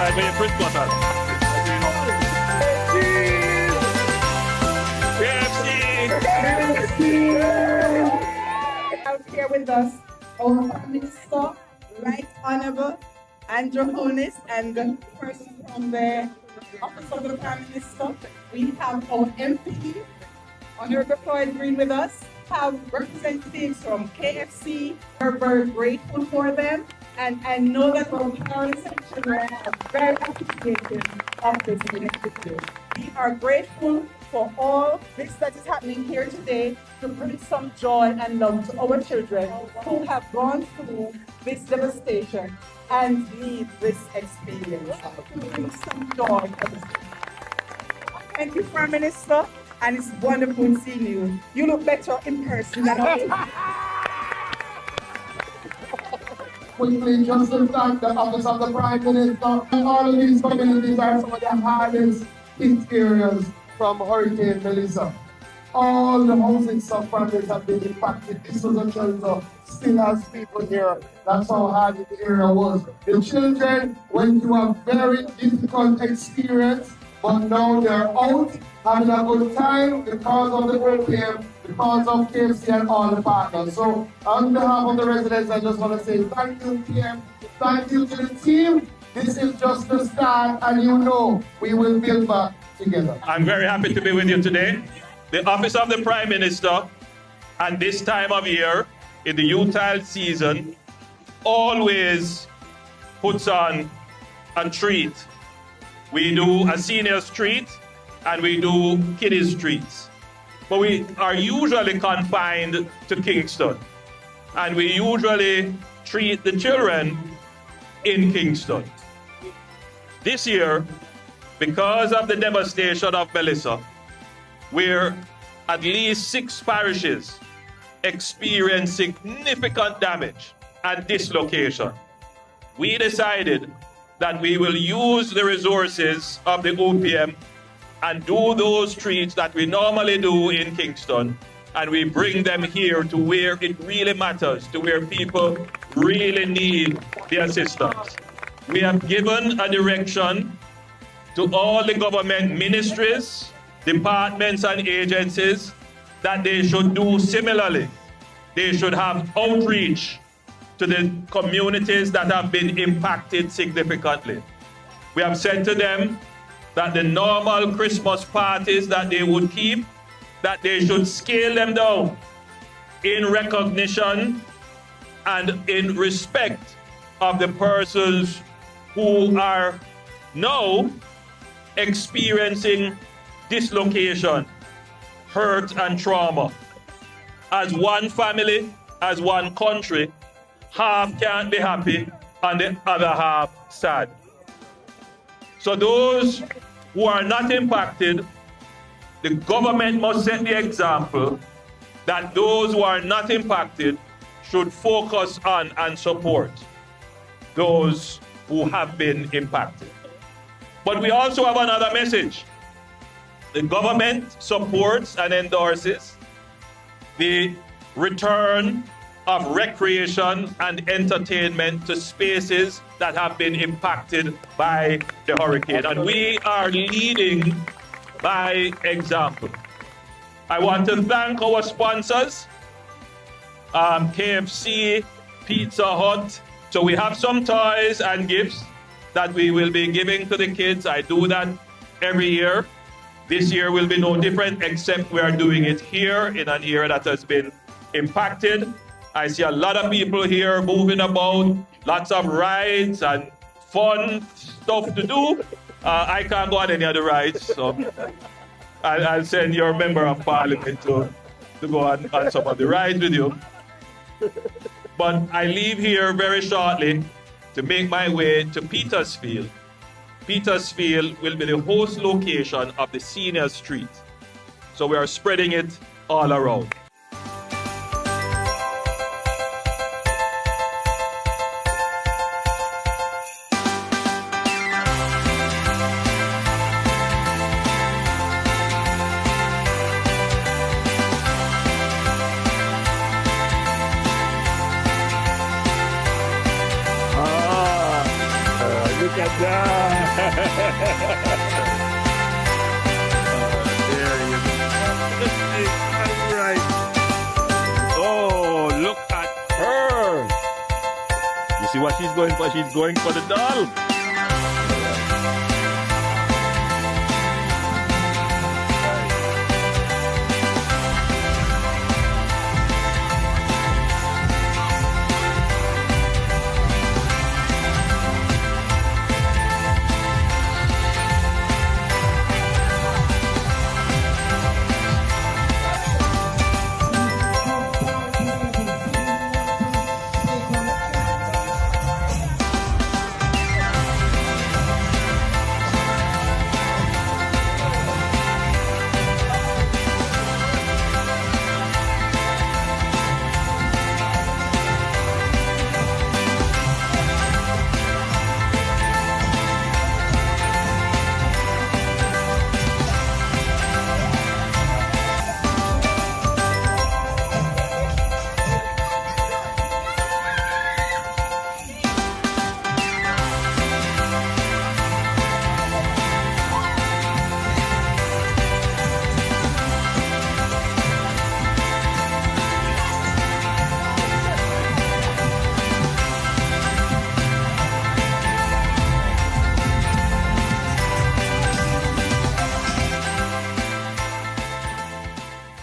Right by your Christmas hat. Out here with us, our Prime Minister, Right Honorable Andrew Holness, and the person from the Office of the Prime Minister. We have our MP, Honorable Floyd Green, with us. Have representatives from KFC. We're very grateful for them, and I know that our parents and children are very appreciative of this initiative. We are grateful for all this that is happening here today to bring some joy and love to our children who have gone through this devastation and need this experience. To bring some joy. Thank you, Prime Minister, and it's wonderful seeing you. You look better in person than Quickly, just to thank the Office of the Prime Minister. All of these communities are some of the hardest hit areas from Hurricane Melissa. All the housing subprojects have been impacted. This was a shelter, still has people here. That's how hard the area was. The children went through a very difficult experience, but now they're out, having a good time because of the OPM, because of KFC and all the partners. So on behalf of the residents, I just want to say thank you, PM. Thank you to the team. This is just the start, and you know we will build back together. I'm very happy to be with you today. The Office of the Prime Minister at this time of year, in the Utile season, always puts on a treat. We do a seniors treat and we do kiddies treats. But we are usually confined to Kingston. And we usually treat the children in Kingston. This year, because of the devastation of Melissa, where at least 6 parishes experienced significant damage and dislocation, we decided that we will use the resources of the OPM and do those treats that we normally do in Kingston, and we bring them here to where it really matters, to where people really need the assistance. We have given a direction to all the government ministries, departments and agencies that they should do similarly. They should have outreach to the communities that have been impacted significantly. We have said to them that the normal Christmas parties that they would keep, that they should scale them down in recognition and in respect of the persons who are now experiencing dislocation, hurt and trauma. As one family, as one country, half can't be happy and the other half sad. So those who are not impacted, the government must set the example that those who are not impacted should focus on and support those who have been impacted. But we also have another message. The government supports and endorses the return of recreation and entertainment to spaces that have been impacted by the hurricane. And we are leading by example. I want to thank our sponsors, KFC, Pizza Hut. So we have some toys and gifts that we will be giving to the kids. I do that every year. This year will be no different, except we are doing it here in an area that has been impacted. I see a lot of people here moving about, lots of rides and fun stuff to do. I can't go on any other rides, so I'll send your member of parliament to go on some of the rides with you. But I leave here very shortly to make my way to Petersfield. Petersfield will be the host location of the senior street. So we are spreading it all around. at that. There you go. All right. Oh, look at her. You see what she's going for? She's going for the doll.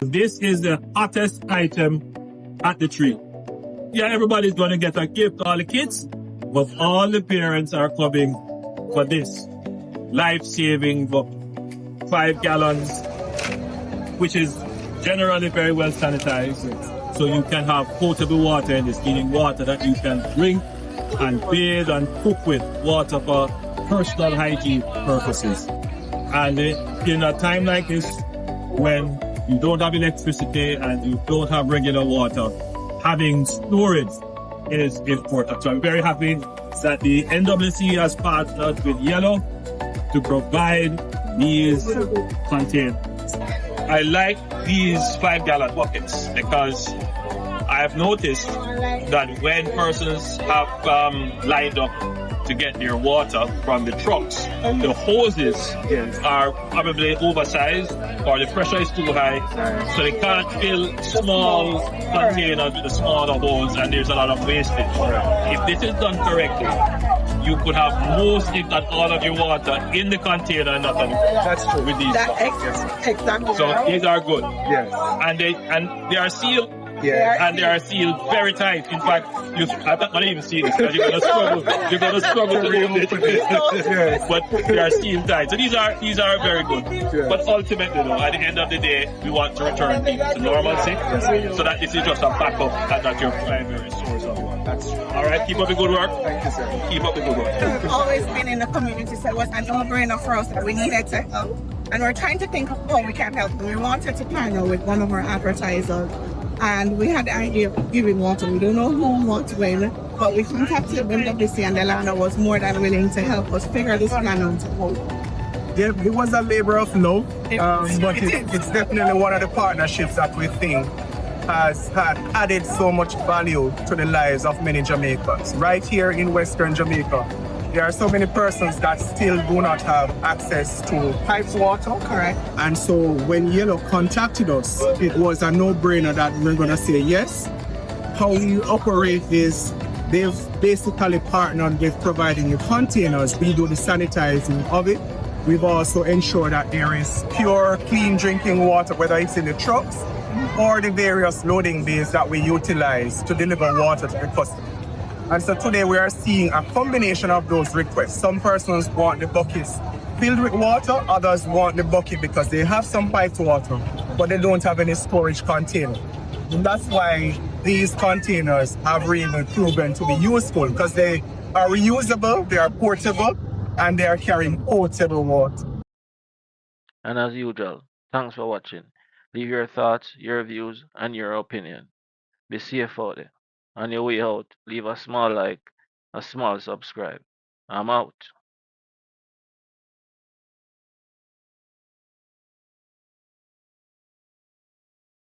This is the hottest item at the tree. Yeah, everybody's going to get a gift, all the kids, but all the parents are coming for this life-saving 5 gallons, which is generally very well sanitized. So you can have potable water in this, meaning water that you can drink and bathe and cook with, water for personal hygiene purposes. And in a time like this, when you don't have electricity and you don't have regular water, having storage is important. So I'm very happy that the NWC has partnered with Yellow to provide these containers. I like these 5-gallon buckets because I've noticed that when persons have lined up to get their water from the trucks, the hoses are probably oversized or the pressure is too high, so they can't fill small containers with the smaller hose, and there's a lot of wastage. If this is done correctly, you could have most, if not all, of your water in the container and not on. That's true. With these. Exactly. So these are good. Yes. And they are sealed. Yeah. And they are sealed very tight. In fact, I'm not even see this because you're gonna struggle to remove it. But they are sealed tight. So these are very good. Yeah. But ultimately though, at the end of the day, we want to return people to normalcy so that this is just a backup and not your primary source of water. That's true. All right, keep up the good work. Thank you, sir. Keep up the good work. We've always been in the community, so it was a no-brainer for us that we needed to help. And we're trying to think of how we can help. We wanted to partner with one of our advertisers, and we had the idea of giving water. We don't know who, what, when, but we contacted MWC, and Delano was more than willing to help us figure this plan out. Yeah, it was a labor of love, but it's definitely one of the partnerships that we think has added so much value to the lives of many Jamaicans. Right here in Western Jamaica, there are so many persons that still do not have access to piped water. Correct. And so when Yellow contacted us, it was a no-brainer that we're going to say yes. How we operate is they've basically partnered with providing the containers. We do the sanitizing of it. We've also ensured that there is pure, clean drinking water, whether it's in the trucks or the various loading bays that we utilize to deliver water to the customer. And so today we are seeing a combination of those requests. Some persons want the buckets filled with water, others want the bucket because they have some piped water, but they don't have any storage container. And that's why these containers have really proven to be useful because they are reusable, they are portable, and they are carrying potable water. And as usual, thanks for watching. Leave your thoughts, your views, and your opinion. Be safe out there. On your way out, leave a small like, a small subscribe. I'm out.